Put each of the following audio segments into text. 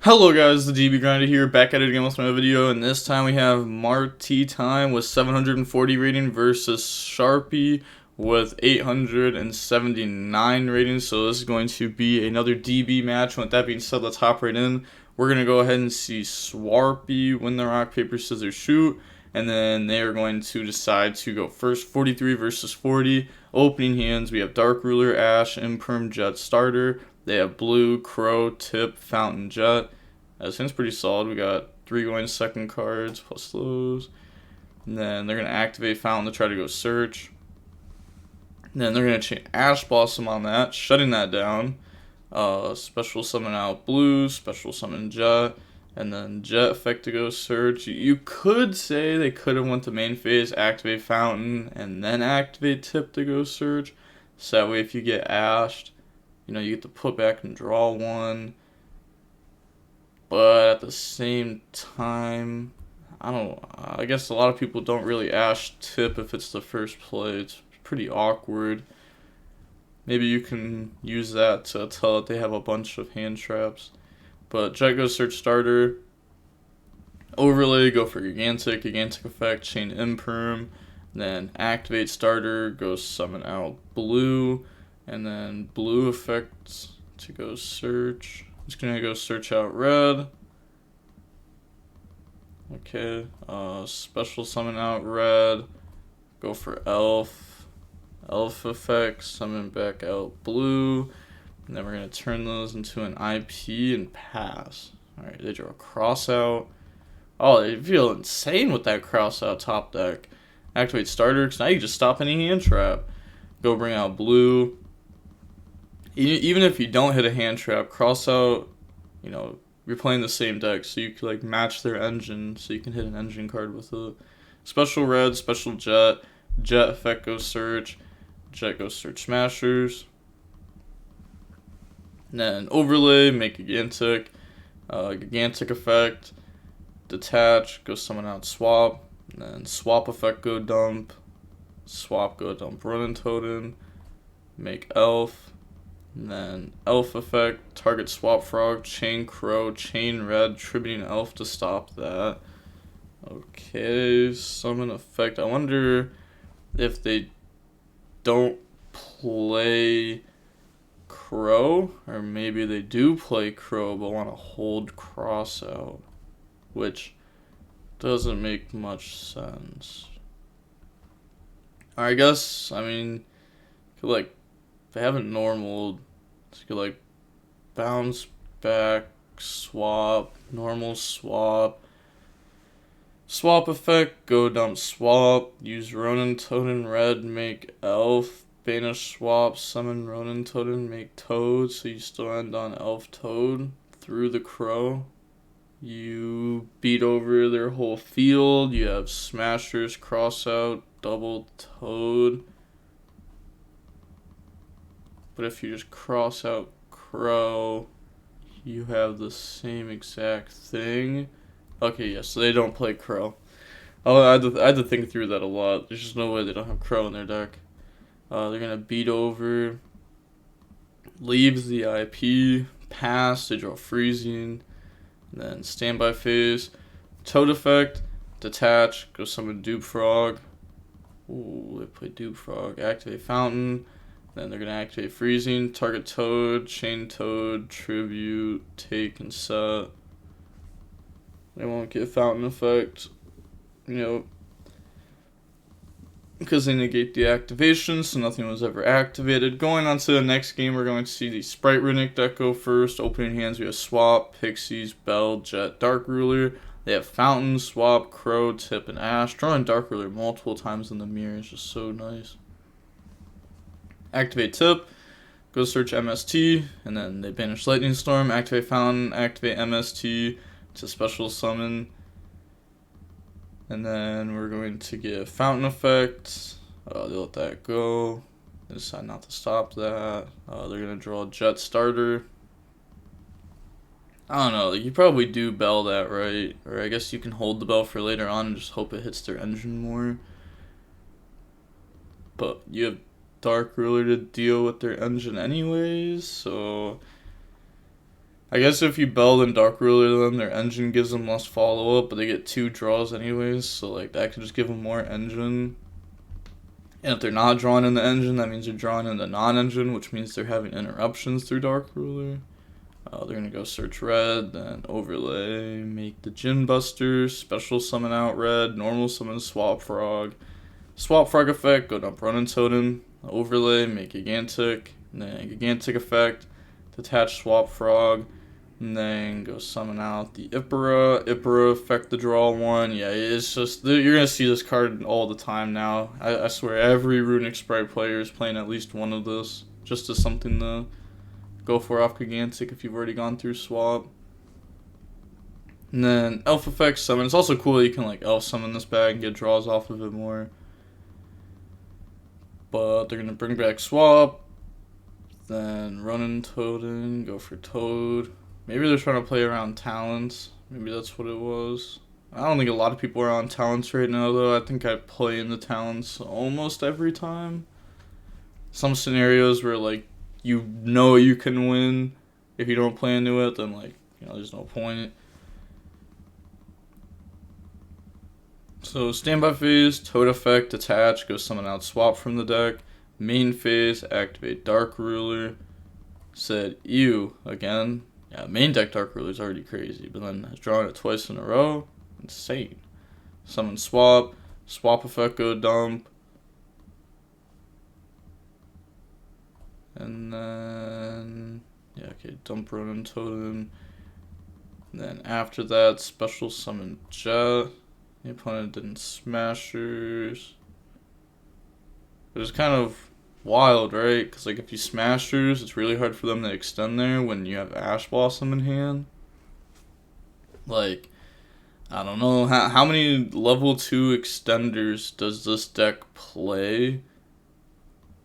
Hello guys, the DB Grinder here, back at it again with my video, and this time we have Marty Time with 740 rating versus Sharpie with 879 ratings, so this is going to be another DB match. With that being said, let's hop right in. We're going to go ahead and see Swarpy win the rock, paper, scissors, shoot, and then they are going to decide to go first. 43 versus 40. Opening hands, we have Dark Ruler, Ash, Imperm, Jet, Starter. They have Blue, Crow, Tip, Fountain, Jet. That seems pretty solid. We got 3 going second cards plus those. And then they're going to activate Fountain to try to go search. And then they're going to chain Ash Blossom on that, shutting that down. Special summon out Blue, special summon Jet, and then Jet effect to go search. You could say they could have went to main phase, activate Fountain, and then activate Tip to go search. So that way if you get ashed, you get to put back and draw one. But at the same time, I guess a lot of people don't really ash Tip if it's the first play. It's pretty awkward. Maybe you can use that to tell that they have a bunch of hand traps. But Jet goes search Starter. Overlay, go for Gigantic effect, chain Imperm. Then activate Starter, go summon out Blue. And then Blue effect to go search. Just gonna go search out Red. Okay, special summon out Red. Go for Elf. Elf effect, summon back out Blue. And then we're gonna turn those into an IP and pass. Alright, they draw a cross out. Oh, they feel insane with that cross out top deck. Activate Starter, because now you just stop any hand trap. Go bring out Blue. Even if you don't hit a hand trap, cross out, you're playing the same deck, so you could match their engine, so you can hit an engine card with it. Special Red, special Jet, Jet effect goes search, Jet goes search Smashers. And then overlay, make Gigantic, Gigantic effect, detach, go summon out Swap, and then Swap effect go dump, Swap go dump Ronin Totem, make Elf. And then Elf effect, target Swap Frog, chain Crow, chain Red, tributing Elf to stop that. Okay, summon effect. I wonder if they don't play Crow, or maybe they do play Crow but want to hold cross out, which doesn't make much sense. I guess, could they haven't normal, so you could bounce back, swap, normal swap, swap effect, go dump swap, use Ronin Totem Red, make Elf, banish swap, summon Ronin Totem, make Toad, so you still end on Elf Toad through the Crow. You beat over their whole field, you have Smashers, cross out, double Toad. But if you just cross out Crow, you have the same exact thing. Okay, yeah, so they don't play Crow. Oh, I had to think through that a lot. There's just no way they don't have Crow in their deck. They're going to beat over, leaves the IP, pass, they draw freezing, and then standby phase, Toad effect, detach, go summon Dupe Frog. Ooh, they play Dupe Frog, activate Fountain. Then they're going to activate freezing, target Toad, chain Toad, tribute, take, and set. They won't get Fountain effect, because they negate the activation, so nothing was ever activated. Going on to the next game, we're going to see the Spright Runick deck go first. Opening hands, we have Swap, Pixies, Bell, Jet, Dark Ruler. They have Fountain, Swap, Crow, Tip, and Ash. Drawing Dark Ruler multiple times in the mirror is just so nice. Activate Tip, go search MST, and then they banish Lightning Storm, activate Fountain, activate MST to special summon. And then we're going to get Fountain effect. They let that go. They decide not to stop that. They're going to draw Jet Starter. I don't know, you probably do Bell that, right? Or I guess you can hold the Bell for later on and just hope it hits their engine more. But you have Dark Ruler to deal with their engine anyways, so I guess if you Bell and Dark Ruler them, their engine gives them less follow-up, but they get 2 draws anyways, so like that could just give them more engine. And if they're not drawing in the engine, that means they're drawing in the non-engine, which means they're having interruptions through Dark Ruler. They're going to go search red, then overlay, make the Gin Buster, special summon out red, normal summon Swap Frog. Swap Frog effect, go dump Running Totem, overlay, make Gigantic, and then Gigantic effect, detach Swap Frog, and then go summon out the Ipera. Ipera effect the draw one. Yeah, it's just, you're going to see this card all the time now. I swear every Runick Spright player is playing at least one of this, just as something to go for off Gigantic if you've already gone through swap. And then Elf effect summon. It's also cool that you can like Elf summon this bag and get draws off of it more. But they're gonna bring back swap. Then Running Totem, go for Toad. Maybe they're trying to play around talents. Maybe that's what it was. I don't think a lot of people are on talents right now though. I think I play in the talents almost every time. Some scenarios where like you know you can win. If you don't play into it, then like, you know, there's no point. So standby phase, Toad effect, detach, go summon out swap from the deck. Main phase, activate Dark Ruler. Said ew again. Yeah, main deck Dark Ruler is already crazy, but then has drawn it twice in a row. Insane. Summon swap, swap effect, go dump. And then, yeah, okay, dump Running Totem. And then after that, special summon Jet. The opponent didn't Smashers. But it's kind of wild, right? Because like if you Smashers, it's really hard for them to extend there when you have Ash Blossom in hand. Like, I don't know, how many level 2 extenders does this deck play?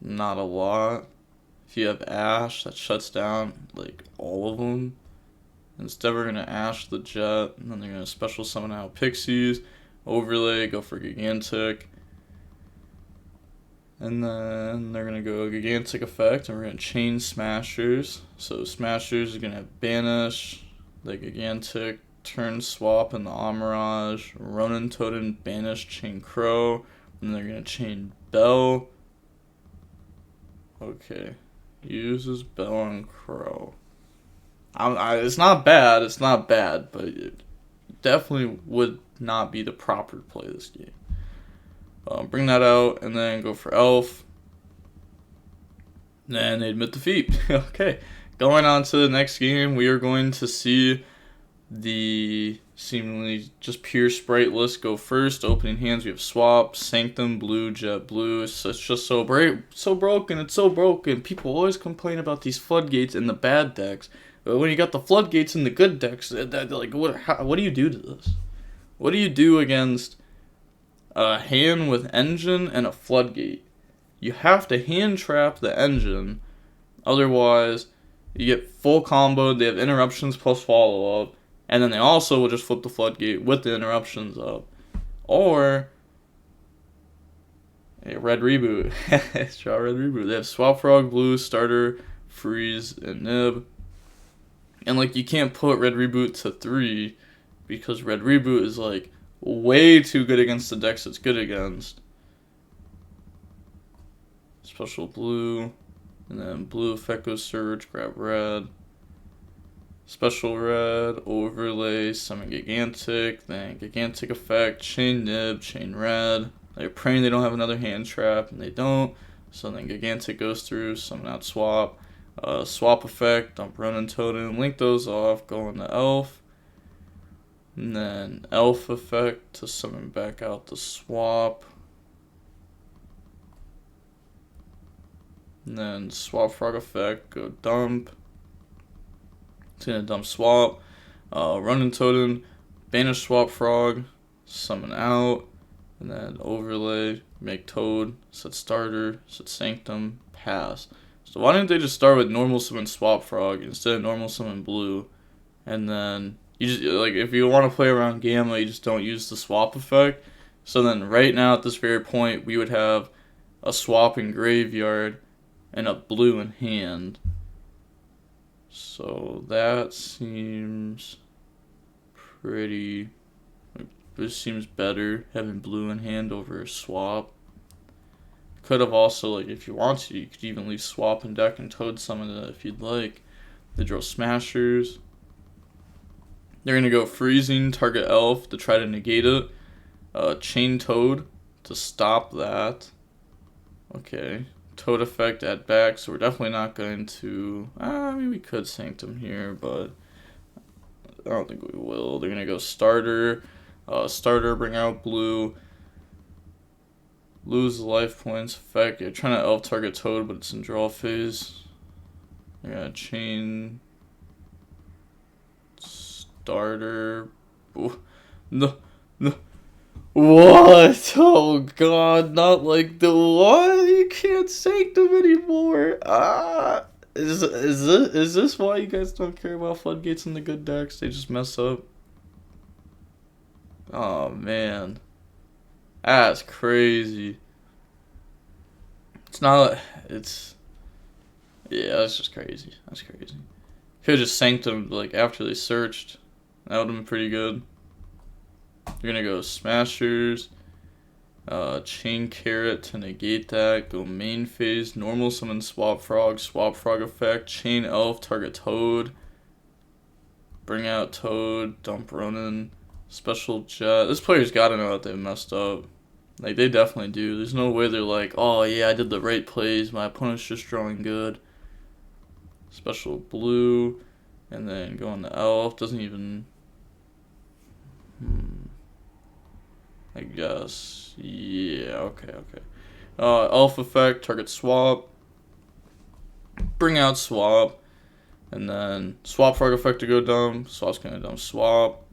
Not a lot. If you have Ash, that shuts down like all of them. Instead, we're going to Ash the Jet, and then they're going to special summon out Pixies, overlay, go for Gigantic. And then they're going to go Gigantic effect, and we're going to chain Smashers. So Smashers are going to have Banish, the Gigantic, turn swap in the Amirage, Running Totem, Banish, chain Crow, and they're going to chain Bell. Okay. Uses Bell and Crow. It's not bad, but it definitely would not be the proper play this game. Bring that out, and then go for Elf. And they admit defeat. Okay, going on to the next game, we are going to see the seemingly just pure Spright list go first. Opening hands, we have Swap, Sanctum, Blue, Jet, Blue. It's just so broken. It's so broken. People always complain about these floodgates in the bad decks. But when you got the floodgates in the good decks, like what do you do to this? What do you do against a hand with engine and a floodgate? You have to hand trap the engine, otherwise you get full combo. They have interruptions plus follow up, and then they also will just flip the floodgate with the interruptions up, or a red reboot. Draw red reboot. They have Swap Frog, Blue, Starter, Freeze, and Nib. And like you can't put red reboot to 3 because red reboot is like way too good against the decks it's good against. Special Blue, and then Blue effect goes Surge, grab red. Special red, overlay, summon Gigantic, then Gigantic effect, chain Nib, chain red. They're praying they don't have another hand trap, and they don't. So then Gigantic goes through, summon out Swap. Swap effect, dump Running Totem, link those off, go into Elf. And then Elf effect to summon back out the Swap. And then Swap Frog effect, go dump. It's gonna dump Swap. Running Totem, banish Swap Frog, summon out. And then overlay, make Toad, set Starter, set Sanctum, pass. So why didn't they just start with normal summon Swap Frog instead of normal summon Blue? And then you just, like, if you want to play around Gamma, you just don't use the swap effect. So then right now at this very point, we would have a swap in graveyard and a blue in hand. So that seems pretty. This seems better, having blue in hand over a swap. Could have also, like, if you want to, you could even leave swap in deck and Toad summon it if you'd like. They draw Smashers. They're going to go freezing, target elf to try to negate it. Chain Toad to stop that. Okay. Toad effect add back, so we're definitely not going to... I mean, we could Sanctum here, but I don't think we will. They're going to go starter. Starter, bring out blue. Lose life points. Effect. You're trying to elf target Toad, but it's in draw phase. They're going to chain... Starter. Ooh. No. What? Oh god, not like the what? You can't Sanctum anymore. Is this why you guys don't care about floodgates in the good decks? They just mess up. Oh man, that's crazy. It's not. It's yeah, that's just crazy. That's crazy. Could have just Sanctum like after they searched. That would have been pretty good. You're gonna go Smashers, Chain Carrot to negate that, go main phase, normal summon Swap Frog effect, Chain Elf, target Toad, bring out Toad, dump Ronin, Special Jet. This player's gotta know that they messed up. Like, they definitely do. There's no way they're like, oh yeah, I did the right plays, my opponent's just drawing good. Special Blue, and then go on the Elf, doesn't even... I guess. Yeah, okay. Elf effect, target swap. Bring out swap. And then swap frog effect to go dumb. Swap's gonna dumb swap.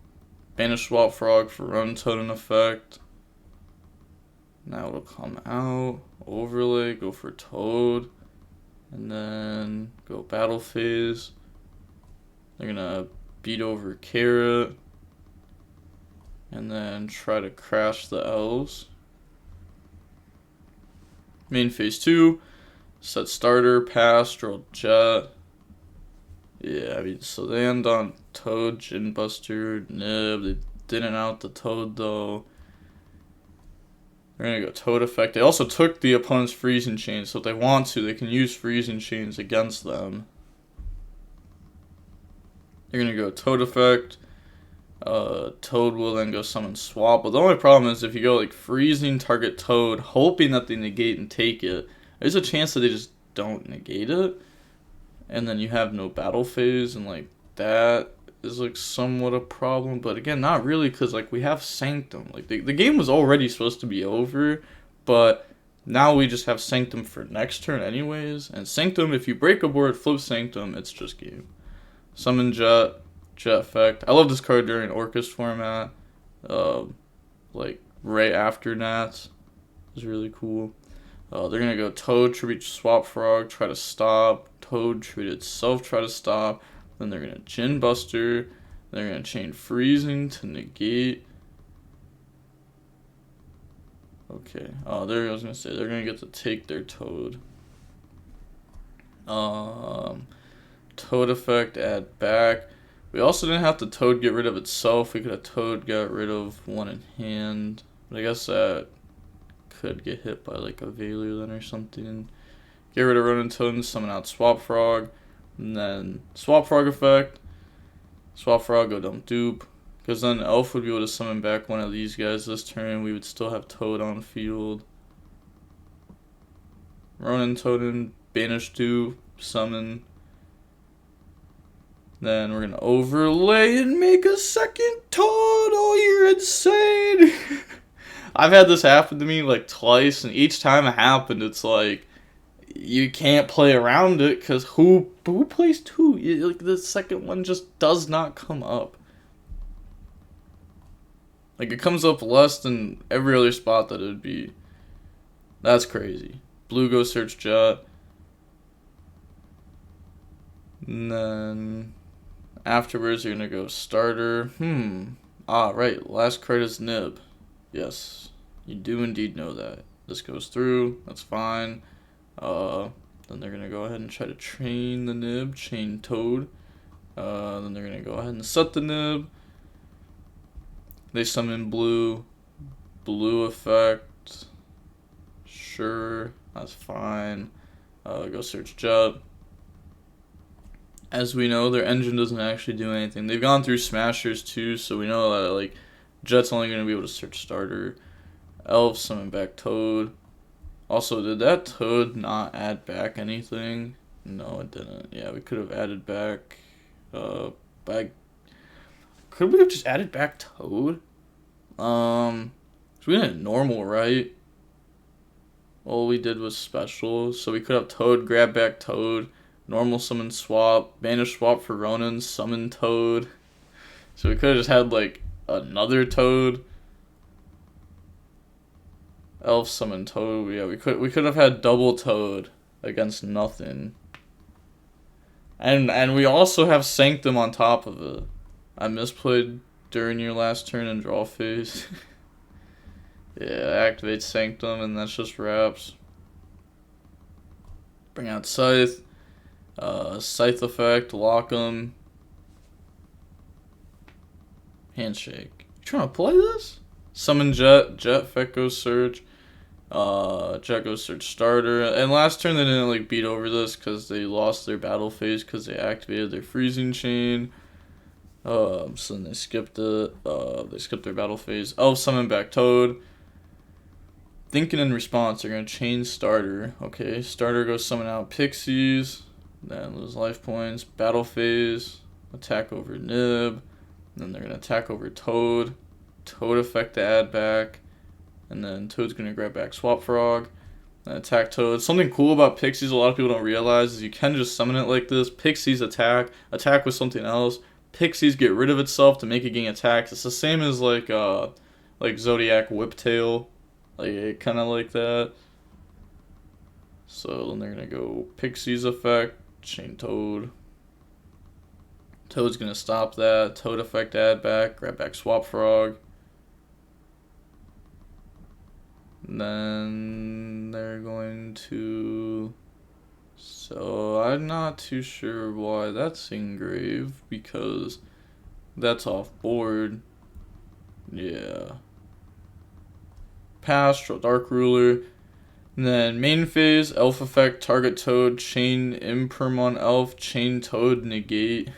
Banish swap frog for run totem effect. Now it'll come out. Overlay, go for Toad. And then go battle phase. They're gonna beat over Carrot. And then try to crash the elves. Main phase 2. Set starter, pass, draw jet. Yeah, I mean, so they end on Toad, Gin Buster, Nib. They didn't out the Toad though. They're gonna go Toad effect. They also took the opponent's freezing chains, so if they want to, they can use freezing chains against them. They're gonna go Toad effect. Toad will then go summon swap. But the only problem is if you go like freezing target Toad, hoping that they negate and take it, there's a chance that they just don't negate it, and then you have no battle phase, and like that is like somewhat a problem. But again, not really, because like we have Sanctum. Like the game was already supposed to be over, but now we just have Sanctum for next turn anyways. And Sanctum, if you break a board, flip Sanctum, it's just game. Summon Jet effect. I love this card during Orcust format. Like right after Nats. It's really cool. They're gonna go Toad, tribute Swap Frog, try to stop. Toad, tribute itself, try to stop. Then they're gonna Gin Buster. They're gonna chain freezing to negate. Okay. There I was gonna say they're gonna get to take their Toad. Toad effect, add back. We also didn't have to Toad get rid of itself. We could have Toad got rid of one in hand. But I guess that could get hit by like a Valor then or something. Get rid of Ronin Toad, summon out Swap Frog. And then Swap Frog effect. Swap Frog, go dump dupe. Because then Elf would be able to summon back one of these guys this turn. We would still have Toad on field. Ronin Toad, banish dupe, summon. Then we're going to overlay and make a second Toad. Oh, you're insane. I've had this happen to me like twice, and each time it happened, it's like, you can't play around it, because who plays 2? Like, the second one just does not come up. Like, it comes up less than every other spot that it would be. That's crazy. Blue goes search Jet. And then afterwards, you're going to go starter. Right. Last card is Nib. Yes. You do indeed know that. This goes through. That's fine. Then they're going to go ahead and try to train the nib, chain Toad. Then they're going to go ahead and set the nib. They summon blue. Blue effect. Sure, that's fine. Go search Jet. As we know, their engine doesn't actually do anything. They've gone through Smashers too, so we know that like Jet's only going to be able to search starter. Elf, summon back Toad. Also, did that Toad not add back anything? No, it didn't. Yeah, we could have added back. Could we have just added back Toad? So we did normal, right? All we did was special, so we could have Toad, grab back Toad, normal summon swap, banish swap for Ronin, summon Toad. So we could have just had like another Toad. Elf summon Toad. Yeah, we could have had double Toad against nothing. And we also have Sanctum on top of it. I misplayed during your last turn and draw phase. Yeah, activate Sanctum and that's just wraps. Bring out Scythe. Scythe effect, lock 'em. Handshake. You trying to play this? Summon Jet. Jet effect goes search. Jet goes search starter. And last turn they didn't like beat over this because they lost their battle phase because they activated their freezing chain. So then they skipped it. They skipped their battle phase. Elf summon back Toad. Thinking in response, they're gonna chain starter. Okay, starter goes summon out Pixies. Then lose life points. Battle phase. Attack over Nib. Then they're gonna attack over Toad. Toad effect to add back. And then Toad's gonna grab back Swap Frog. And attack Toad. Something cool about Pixies a lot of people don't realize is you can just summon it like this. Pixies attack with something else. Pixies get rid of itself to make it gain attacks. It's the same as like Zodiac Whiptail. Like kinda like that. So then they're gonna go Pixies effect, chain Toad. Toad's gonna stop that. Toad effect add back, grab back Swap Frog. And then they're going to... So I'm not too sure why that's engraved because that's off board. Yeah. Pass, draw Dark Ruler. And then main phase, Elf effect, target Toad, chain Impermon Elf, chain Toad, negate.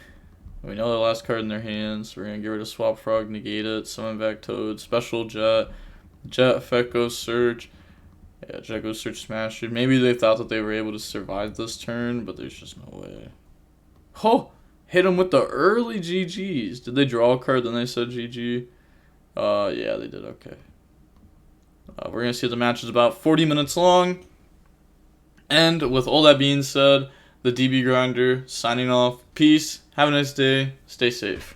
We know the last card in their hands. We're going to get rid of Swap Frog, negate it, summon back Toad, special Jet. Jet effect goes search. Yeah, Jet goes search Smasher. Maybe they thought that they were able to survive this turn, but there's just no way. Oh! Hit them with the early GGs. Did they draw a card then they said GG? Yeah, they did. Okay. We're going to see the match is about 40 minutes long. And with all that being said, the DB Grinder signing off. Peace. Have a nice day. Stay safe.